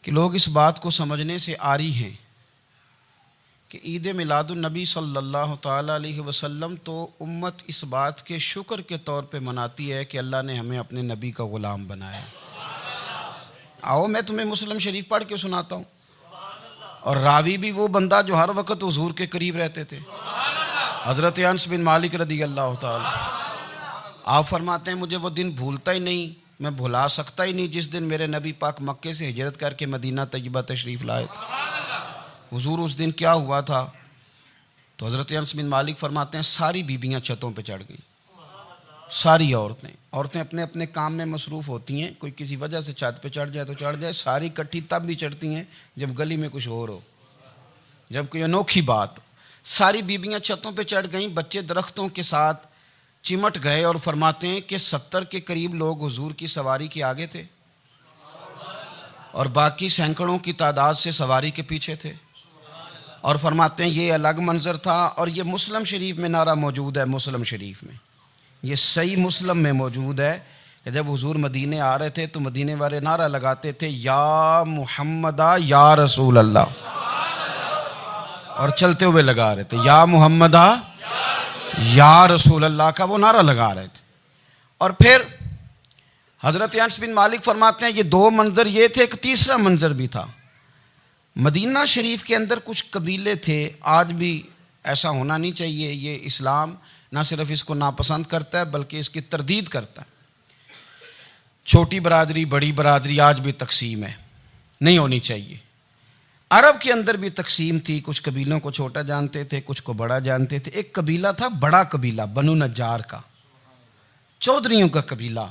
کہ لوگ اس بات کو سمجھنے سے عاری ہیں کہ عید میلاد النبی صلی اللہ تعالیٰ علیہ وسلم تو امت اس بات کے شکر کے طور پہ مناتی ہے کہ اللہ نے ہمیں اپنے نبی کا غلام بنایا۔ آؤ میں تمہیں مسلم شریف پڑھ کے سناتا ہوں، اور راوی بھی وہ بندہ جو ہر وقت حضور کے قریب رہتے تھے، حضرت انس بن مالک رضی اللہ تعالیٰ۔ آپ فرماتے ہیں مجھے وہ دن بھولتا ہی نہیں، میں بھلا سکتا ہی نہیں جس دن میرے نبی پاک مکے سے ہجرت کر کے مدینہ طیبہ تشریف لائے۔ حضور اس دن کیا ہوا تھا؟ تو حضرت انس بن مالک فرماتے ہیں ساری بیبیاں چھتوں پہ چڑھ گئیں، ساری عورتیں اپنے اپنے کام میں مصروف ہوتی ہیں، کوئی کسی وجہ سے چھت پہ چڑھ جائے تو چڑھ جائے، ساری کٹھی تب بھی چڑھتی ہیں جب گلی میں کچھ اور ہو، جب کوئی انوکھی بات۔ ساری بیبیاں چھتوں پہ چڑھ گئیں، بچے درختوں کے ساتھ چمٹ گئے، اور فرماتے ہیں کہ 70 کے قریب لوگ حضور کی سواری کے آگے تھے اور باقی سینکڑوں کی تعداد سے سواری کے پیچھے تھے، اور فرماتے ہیں یہ الگ منظر تھا۔ اور یہ مسلم شریف میں نعرہ موجود ہے، مسلم شریف میں، یہ صحیح مسلم میں موجود ہے کہ جب حضور مدینے آ رہے تھے تو مدینے والے نعرہ لگاتے تھے یا محمدہ یا رسول اللہ، اور چلتے ہوئے لگا رہے تھے یا محمدہ یا رسول اللہ کا وہ نعرہ لگا رہے تھے۔ اور پھر حضرت انس بن مالک فرماتے ہیں یہ دو منظر یہ تھے، ایک تیسرا منظر بھی تھا۔ مدینہ شریف کے اندر کچھ قبیلے تھے، آج بھی ایسا ہونا نہیں چاہیے، یہ اسلام نہ صرف اس کو ناپسند کرتا ہے بلکہ اس کی تردید کرتا ہے۔ چھوٹی برادری بڑی برادری آج بھی تقسیم ہے، نہیں ہونی چاہیے۔ عرب کے اندر بھی تقسیم تھی، کچھ قبیلوں کو چھوٹا جانتے تھے، کچھ کو بڑا جانتے تھے۔ ایک قبیلہ تھا بڑا قبیلہ، بنو نجار کا، چودھریوں کا قبیلہ،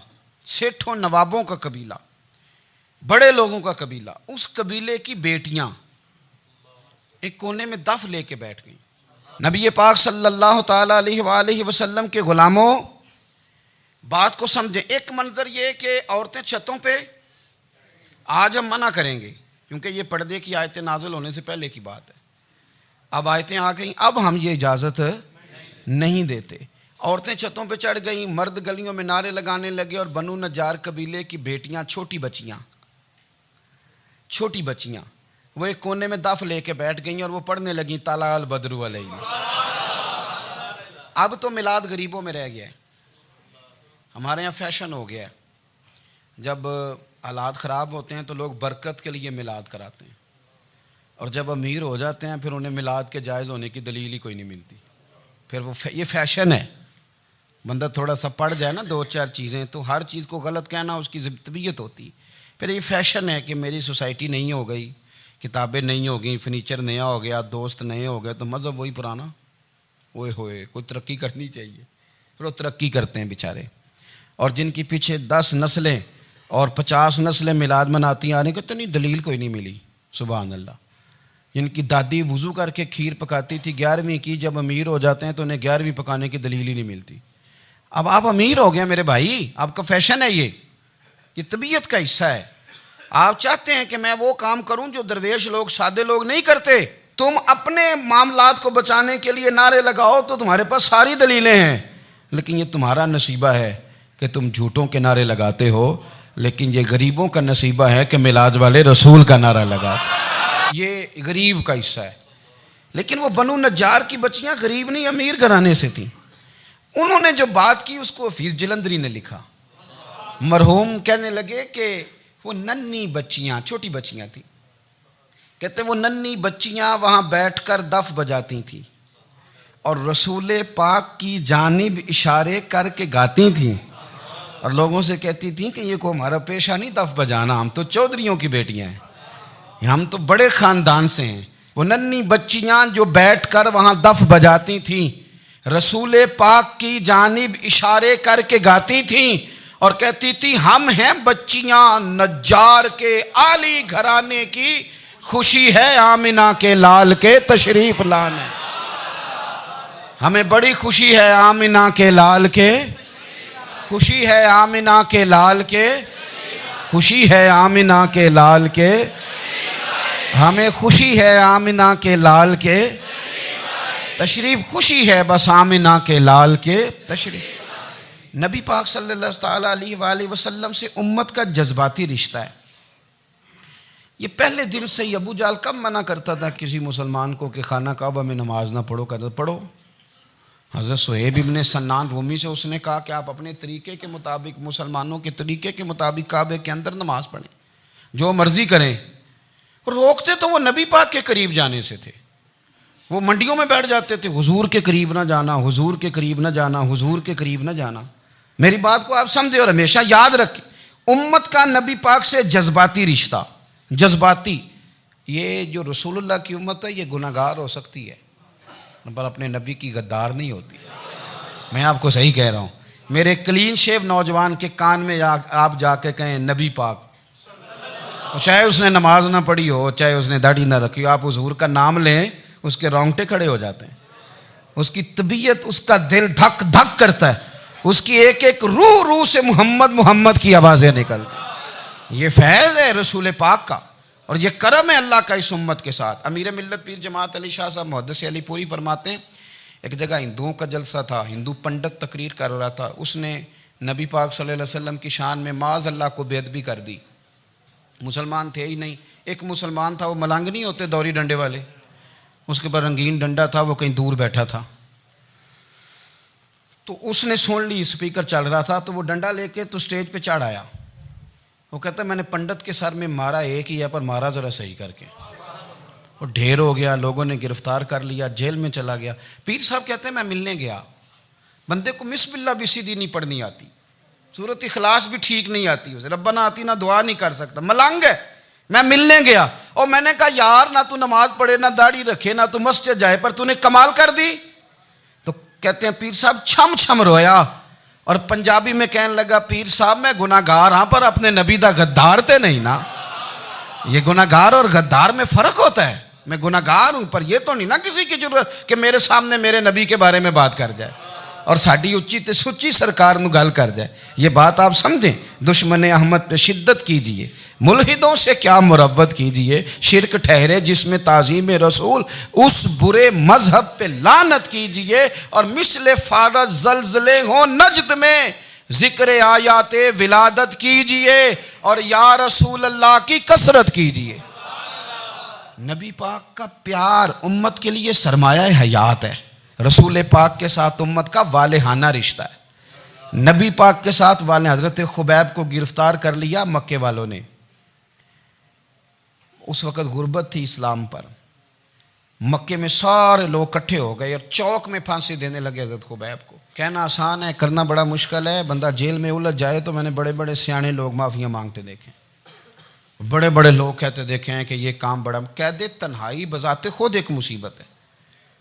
سیٹھوں نوابوں کا قبیلہ، بڑے لوگوں کا قبیلہ۔ اس قبیلے کی بیٹیاں ایک کونے میں دف لے کے بیٹھ گئیں۔ نبی پاک صلی اللہ تعالیٰ علیہ وآلہ وسلم کے غلاموں بات کو سمجھیں۔ ایک منظر یہ کہ عورتیں چھتوں پہ، آج ہم منع کریں گے کیونکہ یہ پردے کی آیتیں نازل ہونے سے پہلے کی بات ہے، اب آیتیں آ گئیں، اب ہم یہ اجازت نہیں دیتے۔ عورتیں چھتوں پہ چڑھ گئیں، مرد گلیوں میں نعرے لگانے لگے، اور بنو نجار قبیلے کی بیٹیاں چھوٹی بچیاں وہ ایک کونے میں دف لے کے بیٹھ گئیں اور وہ پڑھنے لگیں طلع البدر علینا۔ اب تو میلاد غریبوں میں رہ گیا ہے، ہمارے یہاں فیشن ہو گیا ہے، جب حالات خراب ہوتے ہیں تو لوگ برکت کے لیے میلاد کراتے ہیں، اور جب امیر ہو جاتے ہیں پھر انہیں میلاد کے جائز ہونے کی دلیل ہی کوئی نہیں ملتی، پھر وہ یہ فیشن ہے۔ بندہ تھوڑا سا پڑھ جائے نا دو چار چیزیں تو ہر چیز کو غلط کہنا اس کی طبیعت ہوتی، پھر یہ فیشن ہے کہ میری سوسائٹی نہیں ہو گئی، کتابیں نہیں ہو گئیں، فرنیچر نیا ہو گیا، دوست نئے ہو گئے تو مذہب وہی پرانا۔ اوئے ہوئے کوئی ترقی کرنی چاہیے، پھر وہ ترقی کرتے ہیں بیچارے، اور جن کی پیچھے 10 نسلیں اور 50 نسلیں میلاد مناتی آنے کو تو نہیں دلیل کوئی نہیں ملی، سبحان اللہ۔ جن کی دادی وضو کر کے کھیر پکاتی تھی 11ویں کی، جب امیر ہو جاتے ہیں تو انہیں 11ویں پکانے کی دلیل ہی نہیں ملتی۔ اب آپ امیر ہو گئے میرے بھائی، آپ کا فیشن ہے، یہ طبیعت کا حصہ ہے۔ آپ چاہتے ہیں کہ میں وہ کام کروں جو درویش لوگ سادے لوگ نہیں کرتے، تم اپنے معاملات کو بچانے کے لیے نعرے لگاؤ تو تمہارے پاس ساری دلیلیں ہیں، لیکن یہ تمہارا نصیبہ ہے کہ تم جھوٹوں کے نعرے لگاتے ہو، لیکن یہ غریبوں کا نصیبہ ہے کہ میلاد والے رسول کا نعرہ لگاتے، یہ غریب کا حصہ ہے۔ لیکن وہ بنو نجار کی بچیاں غریب نہیں امیر گھرانے سے تھیں، انہوں نے جو بات کی اس کو حفیظ جلندری نے لکھا۔ مرحوم کہنے لگے کہ وہ ننھی بچیاں، چھوٹی بچیاں تھیں، کہتے وہ ننھی بچیاں وہاں بیٹھ کر دف بجاتی تھیں اور رسول پاک کی جانب اشارے کر کے گاتی تھیں، اور لوگوں سے کہتی تھیں کہ یہ کو ہمارا پیشہ نہیں دف بجانا، ہم تو چودھریوں کی بیٹیاں ہیں، ہم تو بڑے خاندان سے ہیں۔ وہ ننھی بچیاں جو بیٹھ کر وہاں دف بجاتی تھیں، رسول پاک کی جانب اشارے کر کے گاتی تھیں اور کہتی تھی ہم ہیں بچیاں نجار کے عالی گھرانے کی، خوشی ہے آمنہ کے لال کے تشریف لانے، ہمیں بڑی خوشی ہے آمنہ کے لال کے، خوشی ہے آمنہ کے لال کے، خوشی ہے آمنہ کے لال کے، ہمیں خوشی ہے آمنہ کے لال کے تشریف، خوشی ہے بس آمنہ کے لال کے تشریف۔ نبی پاک صلی اللہ تعالیٰ علیہ وآلہ وسلم سے امت کا جذباتی رشتہ ہے، یہ پہلے دن سے ہی ابو جہل کب منع کرتا تھا کسی مسلمان کو کہ خانہ کعبہ میں نماز نہ پڑھو، کہتا پڑھو. حضرت صہیب ابن سنان رومی سے اس نے کہا کہ آپ اپنے طریقے کے مطابق، مسلمانوں کے طریقے کے مطابق کعبے کے اندر نماز پڑھیں، جو مرضی کریں. روکتے تو وہ نبی پاک کے قریب جانے سے تھے. وہ منڈیوں میں بیٹھ جاتے تھے، حضور کے قریب نہ جانا، حضور کے قریب نہ جانا، حضور کے قریب نہ جانا. میری بات کو آپ سمجھے اور ہمیشہ یاد رکھیں، امت کا نبی پاک سے جذباتی رشتہ، جذباتی، یہ جو رسول اللہ کی امت ہے یہ گناہ گار ہو سکتی ہے پر اپنے نبی کی غدار نہیں ہوتی. میں آپ کو صحیح کہہ رہا ہوں. میرے کلین شیو نوجوان کے کان میں آپ جا کے کہیں نبی پاک، چاہے اس نے نماز نہ پڑھی ہو، چاہے اس نے داڑھی نہ رکھی ہو، آپ حضور کا نام لیں، اس کے رونگٹے کھڑے ہو جاتے ہیں. اس کی طبیعت، اس کا دل دھک دھک کرتا ہے، اس کی ایک ایک روح سے محمد محمد کی آوازیں نکلتی. یہ فیض ہے رسول پاک کا اور یہ کرم ہے اللہ کا اس امت کے ساتھ. امیر ملت پیر جماعت علی شاہ صاحب محدث علی پوری فرماتے ہیں ایک جگہ ہندوؤں کا جلسہ تھا، ہندو پنڈت تقریر کر رہا تھا، اس نے نبی پاک صلی اللہ علیہ وسلم کی شان میں معاذ اللہ کو بے ادبی کر دی. مسلمان تھے ہی نہیں، ایک مسلمان تھا، وہ ملنگ نہیں ہوتے دوری ڈنڈے والے، اس کے پر رنگین ڈنڈا تھا، وہ کہیں دور بیٹھا تھا. تو اس نے سن لی، اسپیکر چل رہا تھا، تو وہ ڈنڈا لے کے تو سٹیج پہ چڑھ آیا. وہ کہتا ہے میں نے پنڈت کے سر میں مارا ایک ہی ہے پر مارا ذرا صحیح کر کے. وہ ڈھیر ہو گیا، لوگوں نے گرفتار کر لیا، جیل میں چلا گیا. پیر صاحب کہتے ہیں میں ملنے گیا، بندے کو بسم اللہ بھی سیدھی نہیں پڑھنی آتی، سورۃ اخلاص بھی ٹھیک نہیں آتی، اسے ربنا آتینا دعا نہیں کر سکتا، ملنگ ہے. میں ملنے گیا اور میں نے کہا یار نہ تو نماز پڑھے، نہ داڑھی رکھے، نہ تو مسجد جائے، پر تو نے کمال کر دی. تو کہتے ہیں پیر صاحب چھم چھم رویا اور پنجابی میں کہنے لگا پیر صاحب میں گناہ گار ہاں پر اپنے نبی دا غدار تے نہیں نا. یہ گناہ گار اور غدار میں فرق ہوتا ہے. میں گناہ گار ہوں پر یہ تو نہیں نا کسی کی ضرورت کہ میرے سامنے میرے نبی کے بارے میں بات کر جائے اور ساڈی اچھی تے سچی سرکار نو گل کر جائے. یہ بات آپ سمجھیں. دشمن احمد پہ شدت کیجئے، ملحدوں سے کیا مروت کیجئے، شرک ٹھہرے جس میں تعظیم رسول، اس برے مذہب پہ لعنت کیجئے، اور مثل فارض زلزلے ہوں نجد میں ذکر آیات ولادت کیجئے اور یا رسول اللہ کی کثرت کیجئے. نبی پاک کا پیار امت کے لیے سرمایہ حیات ہے. رسول پاک کے ساتھ امت کا والہانہ رشتہ ہے. نبی پاک کے ساتھ والے حضرت خبیب کو گرفتار کر لیا مکے والوں نے. اس وقت غربت تھی اسلام پر. مکے میں سارے لوگ اکٹھے ہو گئے اور چوک میں پھانسی دینے لگے حضرت خبیب کو. کہنا آسان ہے، کرنا بڑا مشکل ہے. بندہ جیل میں الجھ جائے تو میں نے بڑے بڑے سیانے لوگ معافیاں مانگتے دیکھے، بڑے بڑے لوگ کہتے دیکھے ہیں کہ یہ کام بڑا. قید تنہائی بذات خود ایک مصیبت ہے.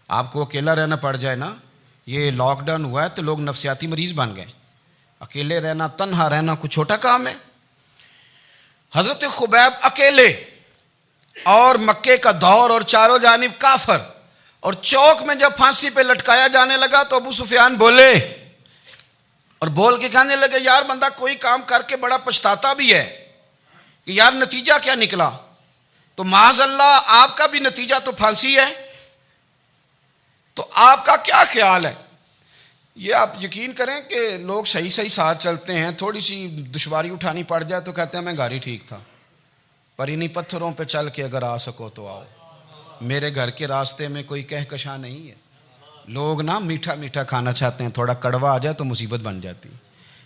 آپ کو اکیلا رہنا پڑ جائے نا، یہ لاک ڈاؤن ہوا ہے تو لوگ نفسیاتی مریض بن گئے. اکیلے رہنا، تنہا رہنا کوئی چھوٹا کام ہے. حضرت خبیب اکیلے اور مکے کا دور اور چاروں جانب کافر، اور چوک میں جب پھانسی پہ لٹکایا جانے لگا تو ابو سفیان بولے اور بول کے کہنے لگے یار بندہ کوئی کام کر کے بڑا پچھتاتا بھی ہے کہ یار نتیجہ کیا نکلا. تو معاذ اللہ آپ کا بھی نتیجہ تو پھانسی ہے، تو آپ کا کیا خیال ہے؟ یہ آپ یقین کریں کہ لوگ صحیح صحیح ساتھ چلتے ہیں، تھوڑی سی دشواری اٹھانی پڑ جائے تو کہتے ہیں میں گھر ہی ٹھیک تھا، پر انہی پتھروں پہ چل کے اگر آ سکو تو آؤ. میرے گھر کے راستے میں کوئی کہکشاں نہیں ہے. لوگ نا میٹھا میٹھا کھانا چاہتے ہیں، تھوڑا کڑوا آ جائے تو مصیبت بن جاتی.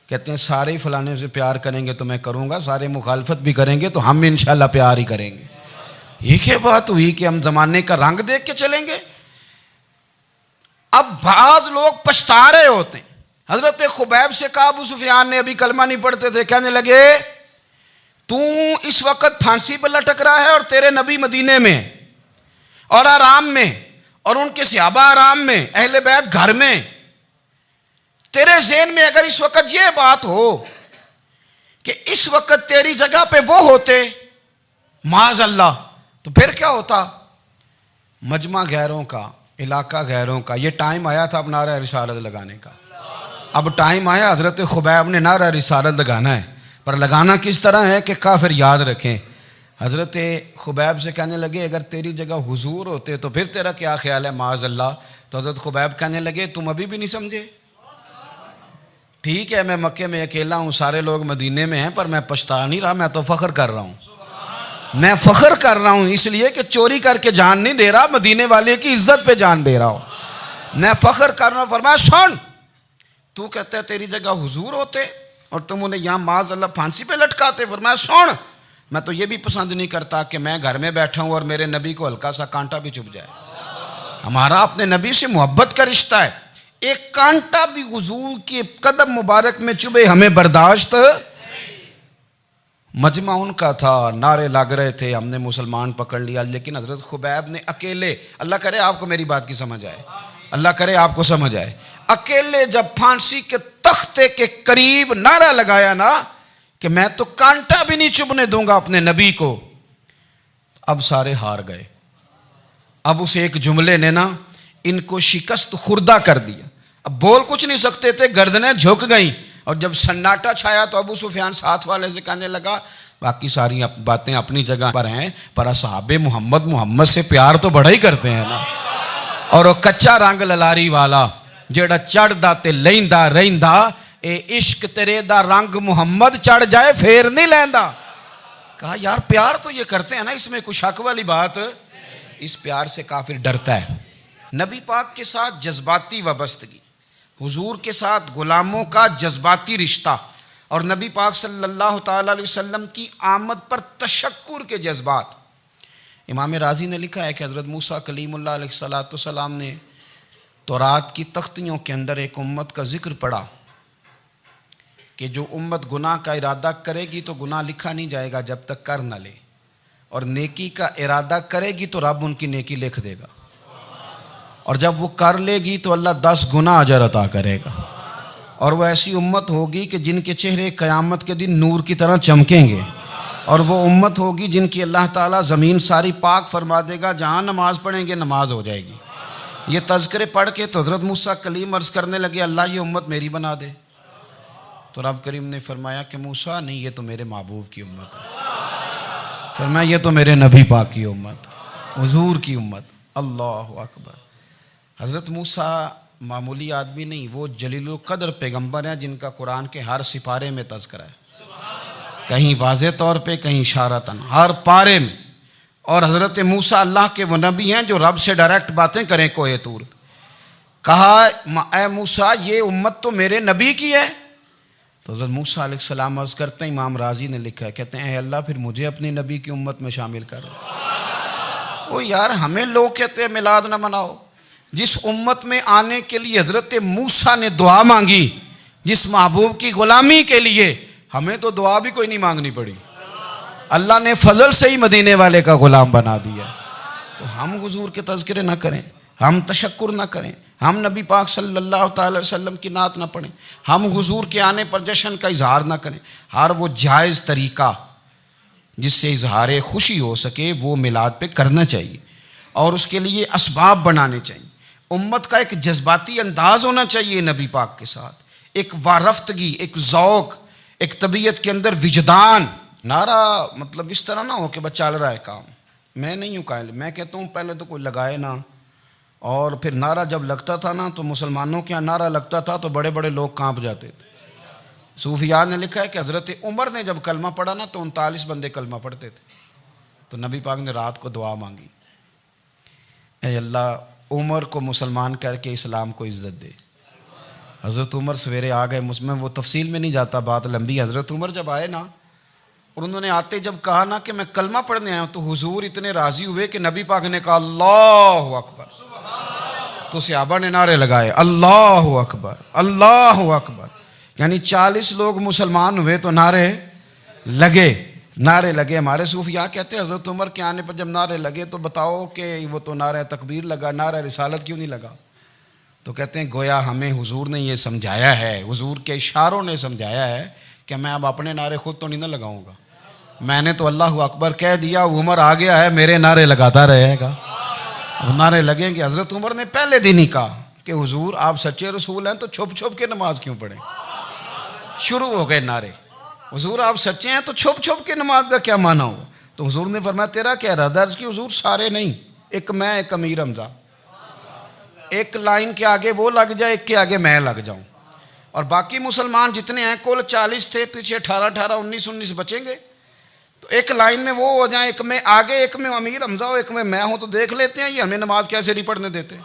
کہتے ہیں سارے ہی فلانے سے پیار کریں گے تو میں کروں گا، سارے مخالفت بھی کریں گے تو ہم انشاءاللہ پیار ہی کریں گے. یہ کیا بات ہوئی کہ ہم زمانے کا رنگ دیکھ کے چلیں گے؟ اب بعض لوگ پچھتا رہے ہوتے ہیں. حضرت خبیب سے کہا، ابو سفیان نے ابھی کلمہ نہیں پڑھتے تھے، کہنے لگے تو اس وقت پھانسی پہ لٹک رہا ہے اور تیرے نبی مدینے میں اور آرام میں، اور ان کے صحابہ آرام میں، اہل بیت گھر میں. تیرے ذہن میں اگر اس وقت یہ بات ہو کہ اس وقت تیری جگہ پہ وہ ہوتے معاذ اللہ، تو پھر کیا ہوتا؟ مجمع غیروں کا، علاقہ غیروں کا. یہ ٹائم آیا تھا اب نعرہ رسالت لگانے کا. اب ٹائم آیا حضرت خبیب نے نعرہ رسالت لگانا ہے، پر لگانا کس طرح ہے کہ کافر یاد رکھیں. حضرت خبیب سے کہنے لگے اگر تیری جگہ حضور ہوتے تو پھر تیرا کیا خیال ہے معاذ اللہ؟ تو حضرت خبیب کہنے لگے تم ابھی بھی نہیں سمجھے. ٹھیک ہے میں مکے میں اکیلا ہوں، سارے لوگ مدینے میں ہیں، پر میں پچھتا نہیں رہا، میں تو فخر کر رہا ہوں. میں فخر کر رہا ہوں اس لیے کہ چوری کر کے جان نہیں دے رہا, مدینے والے کی عزت پہ جان دے رہا ہوں. میں فخر کر رہا ہوں. فرمایا سن, تو کہتا ہے تیری جگہ حضور ہوتے اور تم انہیں یہاں معاذ اللہ پھانسی پہ لٹکاتے. فرمایا سن, میں تو یہ بھی پسند نہیں کرتا کہ میں گھر میں بیٹھا ہوں اور میرے نبی کو ہلکا سا کانٹا بھی چبھ جائے. ہمارا اپنے نبی سے محبت کا رشتہ ہے, ایک کانٹا بھی حضور کے قدم مبارک میں چبھے ہمیں برداشت. مجمع ان کا تھا, نعرے لگ رہے تھے, ہم نے مسلمان پکڑ لیا, لیکن حضرت خبیب نے اکیلے, اللہ کرے آپ کو میری بات کی سمجھ آئے, اللہ کرے آپ کو سمجھ آئے, اکیلے جب پھانسی کے تختے کے قریب نعرہ لگایا نا کہ میں تو کانٹا بھی نہیں چبھنے دوں گا اپنے نبی کو, اب سارے ہار گئے. اب اس ایک جملے نے نا ان کو شکست خوردہ کر دیا. اب بول کچھ نہیں سکتے تھے, گردنیں جھک گئیں. اور جب سناٹا چھایا تو ابو سفیان ساتھ والے سے کہنے لگا باقی ساری باتیں اپنی جگہ پر ہیں, پر اصحاب محمد سے پیار تو بڑا ہی کرتے ہیں نا. اور وہ کچا رنگ للاری والا جیڑا چڑھدا تے لیندا رہندا, اے عشق تیرے دا رنگ محمد چڑھ جائے پھر نہیں لیندا. کہا یار پیار تو یہ کرتے ہیں نا, اس میں کوئی شک والی بات. اس پیار سے کافر ڈرتا ہے. نبی پاک کے ساتھ جذباتی وابستگی, حضور کے ساتھ غلاموں کا جذباتی رشتہ, اور نبی پاک صلی اللہ تعالی علیہ وسلم کی آمد پر تشکر کے جذبات. امام رازی نے لکھا ہے کہ حضرت موسیٰ کلیم اللہ علیہ السلام نے تورات کی تختیوں کے اندر ایک امت کا ذکر پڑھا کہ جو امت گناہ کا ارادہ کرے گی تو گناہ لکھا نہیں جائے گا جب تک کر نہ لے, اور نیکی کا ارادہ کرے گی تو رب ان کی نیکی لکھ دے گا, اور جب وہ کر لے گی تو اللہ 10 گنا اجر عطا کرے گا. اور وہ ایسی امت ہوگی کہ جن کے چہرے قیامت کے دن نور کی طرح چمکیں گے, اور وہ امت ہوگی جن کی اللہ تعالیٰ زمین ساری پاک فرما دے گا, جہاں نماز پڑھیں گے نماز ہو جائے گی. یہ تذکرے پڑھ کے تو حضرت موسیٰ کلیم عرض کرنے لگے اللہ یہ امت میری بنا دے. تو رب کریم نے فرمایا کہ موسیٰ نہیں, یہ تو میرے محبوب کی امت ہے. فرمایا یہ تو میرے نبی پاک کی امت, حضور کی امت. اللہ اکبر. حضرت موسیٰ معمولی آدمی نہیں, وہ جلیل القدر پیغمبر ہیں جن کا قرآن کے ہر سپارے میں تذکرہ ہے, کہیں واضح طور پہ کہیں اشارتاً, ہر پارے میں. اور حضرت موسیٰ اللہ کے وہ نبی ہیں جو رب سے ڈائریکٹ باتیں کریں کوہ طور. کہا اے موسیٰ یہ امت تو میرے نبی کی ہے. تو حضرت موسیٰ علیہ السلام عرض کرتے ہیں, امام رازی نے لکھا ہے, کہتے ہیں اے اللہ پھر مجھے اپنی نبی کی امت میں شامل کر. وہ یار ہمیں لوگ کہتے ہیں میلاد نہ مناؤ, جس امت میں آنے کے لیے حضرت موسیٰ نے دعا مانگی, جس محبوب کی غلامی کے لیے, ہمیں تو دعا بھی کوئی نہیں مانگنی پڑی, اللہ نے فضل سے ہی مدینے والے کا غلام بنا دیا. تو ہم حضور کے تذکرے نہ کریں, ہم تشکر نہ کریں, ہم نبی پاک صلی اللہ تعالی وسلم کی نعت نہ پڑھیں, ہم حضور کے آنے پر جشن کا اظہار نہ کریں. ہر وہ جائز طریقہ جس سے اظہار خوشی ہو سکے وہ میلاد پہ کرنا چاہیے, اور اس کے لیے اسباب بنانے چاہیے. امت کا ایک جذباتی انداز ہونا چاہیے نبی پاک کے ساتھ, ایک وارفتگی, ایک ذوق, ایک طبیعت کے اندر وجدان. نعرہ مطلب اس طرح نہ ہو کہ بس چل رہا ہے کام. میں نہیں ہوں قائل, میں کہتا ہوں پہلے تو کوئی لگائے نا, اور پھر نعرہ جب لگتا تھا نا تو مسلمانوں کے یہاں نعرہ لگتا تھا تو بڑے بڑے لوگ کانپ جاتے تھے. صوفیاء نے لکھا ہے کہ حضرت عمر نے جب کلمہ پڑھا نا تو 39 بندے کلمہ پڑھتے تھے. تو نبی پاک نے رات کو دعا مانگی, اے اللہ عمر کو مسلمان کر کے اسلام کو عزت دے. حضرت عمر سویرے آ گئے, میں وہ تفصیل میں نہیں جاتا, بات لمبی. حضرت عمر جب آئے نا اور انہوں نے آتے جب کہا نا کہ میں کلمہ پڑھنے آیا ہوں, تو حضور اتنے راضی ہوئے کہ نبی پاک نے کہا اللہ اکبر. تو صحابہ نے نعرے لگائے اللہ اکبر اللہ اکبر, یعنی 40 لوگ مسلمان ہوئے تو نعرے لگے. ہمارے صوفیاء کہتے ہیں حضرت عمر کے آنے پر جب نعرے لگے تو بتاؤ کہ وہ تو نعرہ تکبیر لگا, نعرہ رسالت کیوں نہیں لگا؟ تو کہتے ہیں گویا ہمیں حضور نے یہ سمجھایا ہے, حضور کے اشاروں نے سمجھایا ہے کہ میں اب اپنے نعرے خود تو نہیں نہ لگاؤں گا, میں نے تو اللہ اکبر کہہ دیا, عمر آ گیا ہے میرے نعرے لگاتا رہے گا. نعرے لگیں گے. حضرت عمر نے پہلے دن ہی کہا کہ حضور آپ سچے رسول ہیں تو چھپ چھپ کے نماز کیوں پڑھیں. شروع ہو گئے نعرے, حضور آپ سچے ہیں تو چھپ چھپ کے نماز کا کیا معنی ہو؟ تو حضور نے فرمایا تیرا کیا ارادہ؟ عرض کی حضور سارے نہیں, ایک میں ایک امیر حمزہ, ایک لائن کے آگے وہ لگ جائے, ایک کے آگے میں لگ جاؤں, اور باقی مسلمان جتنے ہیں کل 40 تھے, پیچھے 18 19 بچیں گے. تو ایک لائن میں وہ ہو جائیں، ایک میں آگے، ایک میں امیر حمزہ ہو، ایک میں ہوں، تو دیکھ لیتے ہیں یہ ہمیں نماز کیسے نہیں پڑھنے دیتے.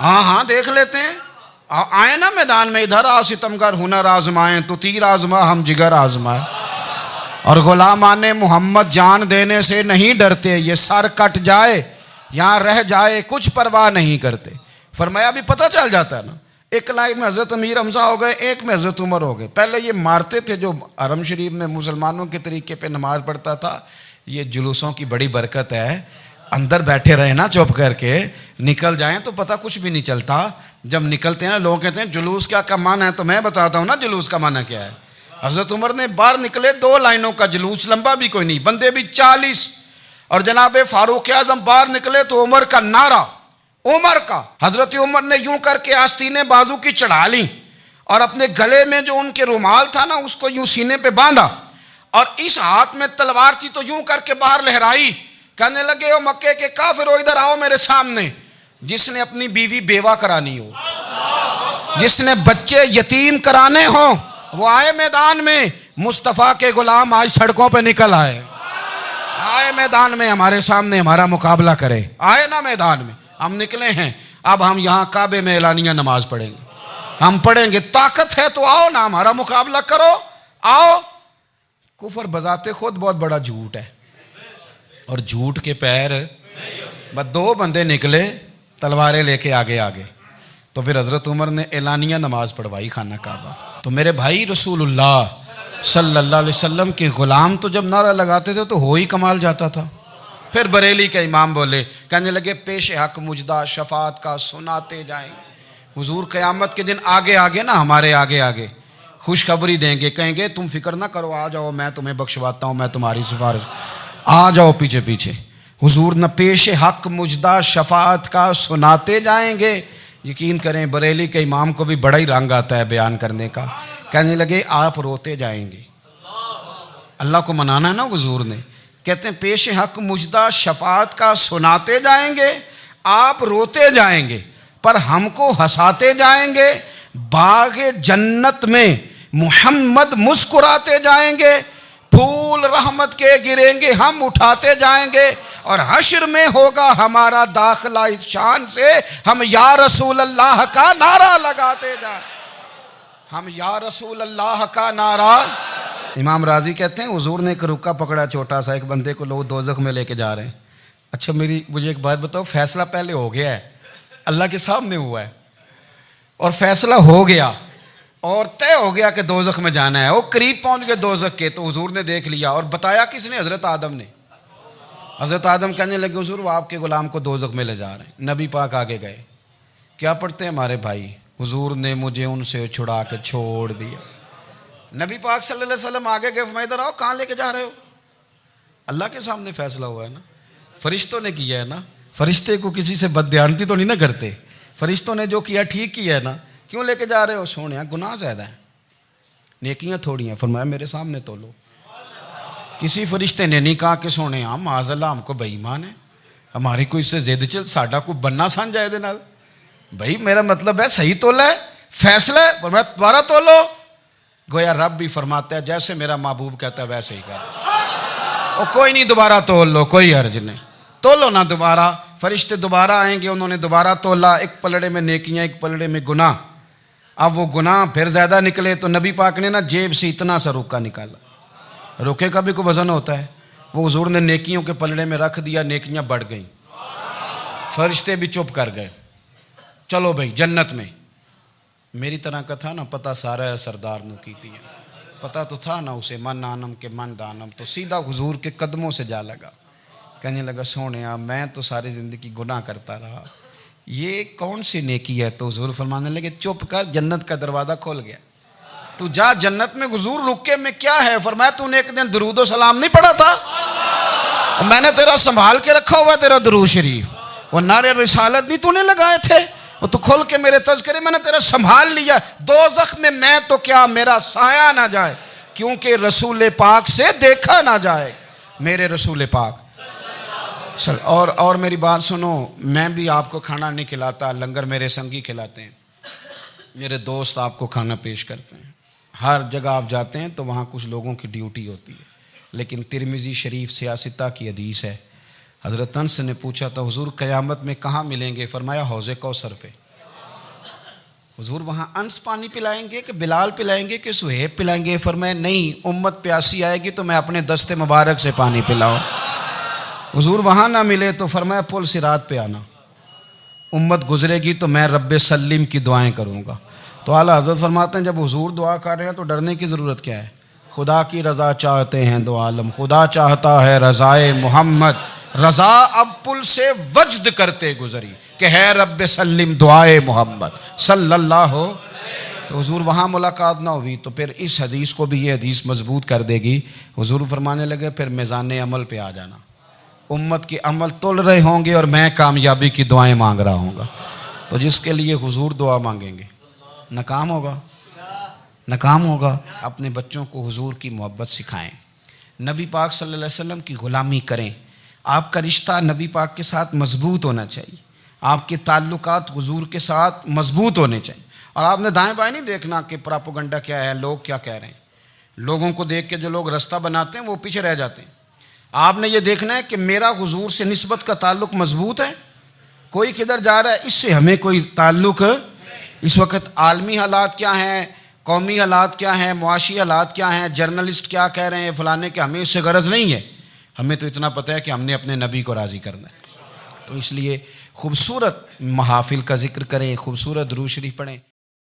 ہاں دیکھ لیتے ہیں. آئے نا میدان میں، ادھر آ ستمگر ہنر آزمائیں، تو تیر آزما ہم جگر آزمائیں. اور غلامان محمد جان دینے سے نہیں ڈرتے، یہ سر کٹ جائے یہاں رہ جائے کچھ پرواہ نہیں کرتے. فرمایا ابھی پتہ چل جاتا ہے نا. ایک لائن میں حضرت امیر حمزہ ہو گئے، ایک میں حضرت عمر ہو گئے. پہلے یہ مارتے تھے جو حرم شریف میں مسلمانوں کے طریقے پہ نماز پڑھتا تھا. یہ جلوسوں کی بڑی برکت ہے، اندر بیٹھے رہے نا چپ کر کے، نکل جائیں تو پتہ کچھ بھی نہیں چلتا. جب نکلتے ہیں نا لوگ کہتے ہیں جلوس کیا معنی ہے، تو میں بتاتا ہوں نا جلوس کا معنی کیا ہے. حضرت عمر نے باہر نکلے 2 لائنوں کا جلوس، لمبا بھی کوئی نہیں، بندے بھی 40. اور جناب فاروق اعظم باہر نکلے تو عمر کا نعرہ، عمر کا. حضرت عمر نے یوں کر کے آستینیں بازو کی چڑھا لیں اور اپنے گلے میں جو ان کے رومال تھا نا اس کو یوں سینے پہ باندھا، اور اس ہاتھ میں تلوار تھی تو یوں کر کے باہر لہرائی. کہنے لگے او مکے کے کافرو ادھر آؤ میرے سامنے. جس نے اپنی بیوی بیوہ کرانی ہو، جس نے بچے یتیم کرانے ہوں، وہ آئے میدان میں. مصطفیٰ کے غلام آج سڑکوں پہ نکل آئے میدان میں ہمارے سامنے ہمارا مقابلہ کرے. آئے نا میدان میں، ہم نکلے ہیں. اب ہم یہاں کعبے میں اعلانیہ نماز پڑھیں گے، ہم پڑھیں گے. طاقت ہے تو آؤ نا ہمارا مقابلہ کرو، آؤ. کفر بذات خود بہت بڑا جھوٹ ہے، اور جھوٹ کے پیر بس 2 بندے نکلے تلواریں لے کے آگے. تو پھر حضرت عمر نے اعلانیہ نماز پڑھوائی خانہ کعبہ. تو میرے بھائی رسول اللہ صلی اللہ علیہ وسلم کے غلام تو جب نعرہ لگاتے تھے تو ہو ہی کمال جاتا تھا. پھر بریلی کے امام بولے، کہنے لگے پیش حق مجدہ شفاعت کا سناتے جائیں. حضور قیامت کے دن آگے نا ہمارے آگے خوشخبری دیں گے، کہیں گے تم فکر نہ کرو، آ جاؤ میں تمہیں بخشواتا ہوں، میں تمہاری سفارش، آ جاؤ پیچھے. حضور نہ پیش حق مجدہ شفاعت کا سناتے جائیں گے. یقین کریں بریلی کے امام کو بھی بڑا ہی رنگ آتا ہے بیان کرنے کا. کہنے لگے آپ روتے جائیں گے. اللہ کو منانا ہے نا حضور نے. کہتے ہیں پیش حق مجدہ شفاعت کا سناتے جائیں گے، آپ روتے جائیں گے پر ہم کو ہنساتے جائیں گے. باغ جنت میں محمد مسکراتے جائیں گے، پھول رحمت کے گریں گے ہم اٹھاتے جائیں گے. اور حشر میں ہوگا ہمارا داخلہ اس شان سے، ہم یا رسول اللہ کا نعرہ لگاتے جائیں. ہم یا رسول اللہ کا نعرہ. امام راضی کہتے ہیں حضور نے ایک رکا پکڑا چھوٹا سا، ایک بندے کو لوگ دوزخ میں لے کے جا رہے ہیں. اچھا مجھے ایک بات بتاؤ، فیصلہ پہلے ہو گیا ہے، اللہ کے سامنے ہوا ہے، اور فیصلہ ہو گیا اور طے ہو گیا کہ دوزخ میں جانا ہے. وہ قریب پہنچ گئے دوزخ کے، تو حضور نے دیکھ لیا. اور بتایا کس نے؟ حضرت آدم نے. حضرت آدم کہنے لگے حضور وہ آپ کے غلام کو دوزخ میں لے جا رہے ہیں. نبی پاک آگے گئے، کیا پڑھتے ہیں ہمارے بھائی؟ حضور نے مجھے ان سے چھڑا کے چھوڑ دیا. نبی پاک صلی اللہ علیہ وسلم آگے گئے، فرمایا ادھر آؤ، کہاں لے کے جا رہے ہو؟ اللہ کے سامنے فیصلہ ہوا ہے نا، فرشتوں نے کیا ہے نا. فرشتے کو کسی سے بددیانتی تو نہیں نہ کرتے، فرشتوں نے جو کیا ٹھیک کیا ہے نا. کیوں لے کے جا رہے ہو؟ سونے گناہ زیادہ ہیں، نیکیاں تھوڑی ہیں. فرمایا میرے سامنے تو لو. کسی فرشتے نے نہیں کہا کہ سونے معاذ اللہ ہم کو بے ایمان ہے، ہماری کوئی اس سے زد چل ساڈا کوئی بننا سان جائے دے نال. بھائی میرا مطلب ہے صحیح تولا ہے، فیصلہ ہے. فرمایا دوبارہ تولو. گویا رب بھی فرماتا ہے جیسے میرا محبوب کہتا ہے ویسے ہی کر. اور کوئی نہیں دوبارہ تول لو، کوئی حرج نہیں، تولو نا دوبارہ. فرشتے دوبارہ آئیں گے، انہوں نے دوبارہ تولا. ایک پلڑے میں نیکیاں، ایک پلڑے میں گناہ. اب وہ گناہ پھر زیادہ نکلے تو نبی پاک نے نا جیب سے اتنا سا روکا نکالا. روکے کا بھی کوئی وزن ہوتا ہے، وہ حضور نے نیکیوں کے پلڑے میں رکھ دیا. نیکیاں بڑھ گئیں، فرشتے بھی چپ کر گئے. چلو بھائی جنت میں. میری طرح کا تھا نا پتہ سارا سردار نو کیتی ہے، پتہ تو تھا نا اسے من آنم کے من دانم. تو سیدھا حضور کے قدموں سے جا لگا. کہنے لگا سونیا میں تو ساری زندگی گناہ کرتا رہا، یہ کون سی نیکی ہے؟ تو حضور فرمانے لگے چپ کر، جنت کا دروازہ کھول گیا، تو جا جنت میں. حضور رکے میں کیا ہے؟ فرمایا تو نے ایک دن درود و سلام نہیں پڑھا تھا؟ میں نے تیرا سنبھال کے رکھا ہوا تیرا درود شریف، وہ نعرے رسالت بھی تو نے لگائے تھے، وہ تو کھل کے میرے تذکرے میں نے تیرا سنبھال لیا. دوزخ میں میں تو کیا میرا سایہ نہ جائے، کیونکہ رسول پاک سے دیکھا نہ جائے. میرے رسول پاک. اور میری بات سنو، میں بھی آپ کو کھانا نہیں کھلاتا، لنگر میرے سنگی کھلاتے ہیں، میرے دوست آپ کو کھانا پیش کرتے ہیں. ہر جگہ آپ جاتے ہیں تو وہاں کچھ لوگوں کی ڈیوٹی ہوتی ہے. لیکن ترمذی شریف 66 کی حدیث ہے. حضرت انس نے پوچھا تھا حضور قیامت میں کہاں ملیں گے؟ فرمایا حوض کوثر پہ. حضور وہاں انس پانی پلائیں گے کہ بلال پلائیں گے کہ سہیب پلائیں گے؟ فرمایا نہیں، امت پیاسی آئے گی تو میں اپنے دست مبارک سے پانی پلاؤں. حضور وہاں نہ ملے تو فرمایا پل صراط پہ آنا، امت گزرے گی تو میں رب سلم کی دعائیں کروں گا. تو اعلیٰ حضرت فرماتے ہیں جب حضور دعا کر رہے ہیں تو ڈرنے کی ضرورت کیا ہے؟ خدا کی رضا چاہتے ہیں دو عالم، خدا چاہتا ہے رضائے محمد، رضا اب پل سے وجد کرتے گزری کہ ہے رب سلم دعائے محمد صلی اللہ ہو. تو حضور وہاں ملاقات نہ ہوئی تو پھر اس حدیث کو بھی یہ حدیث مضبوط کر دے گی. حضور فرمانے لگے پھر میزان عمل پہ آ جانا، امت کے عمل تول رہے ہوں گے اور میں کامیابی کی دعائیں مانگ رہا ہوں گا. تو جس کے لیے حضور دعا مانگیں گے ناکام ہوگا، ناکام ہوگا. اپنے بچوں کو حضور کی محبت سکھائیں، نبی پاک صلی اللہ علیہ وسلم کی غلامی کریں. آپ کا رشتہ نبی پاک کے ساتھ مضبوط ہونا چاہیے، آپ کے تعلقات حضور کے ساتھ مضبوط ہونے چاہیے. اور آپ نے دائیں بائیں نہیں دیکھنا کہ پراپوگنڈا کیا ہے، لوگ کیا کہہ رہے ہیں. لوگوں کو دیکھ کے جو لوگ رستہ بناتے ہیں وہ پیچھے رہ جاتے ہیں. آپ نے یہ دیکھنا ہے کہ میرا حضور سے نسبت کا تعلق مضبوط ہے. کوئی کدھر جا رہا ہے اس سے ہمیں کوئی تعلق. اس وقت عالمی حالات کیا ہیں، قومی حالات کیا ہیں، معاشی حالات کیا ہیں، جرنلسٹ کیا کہہ رہے ہیں فلانے کے، ہمیں اس سے غرض نہیں ہے. ہمیں تو اتنا پتہ ہے کہ ہم نے اپنے نبی کو راضی کرنا ہے. تو اس لیے خوبصورت محافل کا ذکر کریں، خوبصورت درود شریف پڑھیں.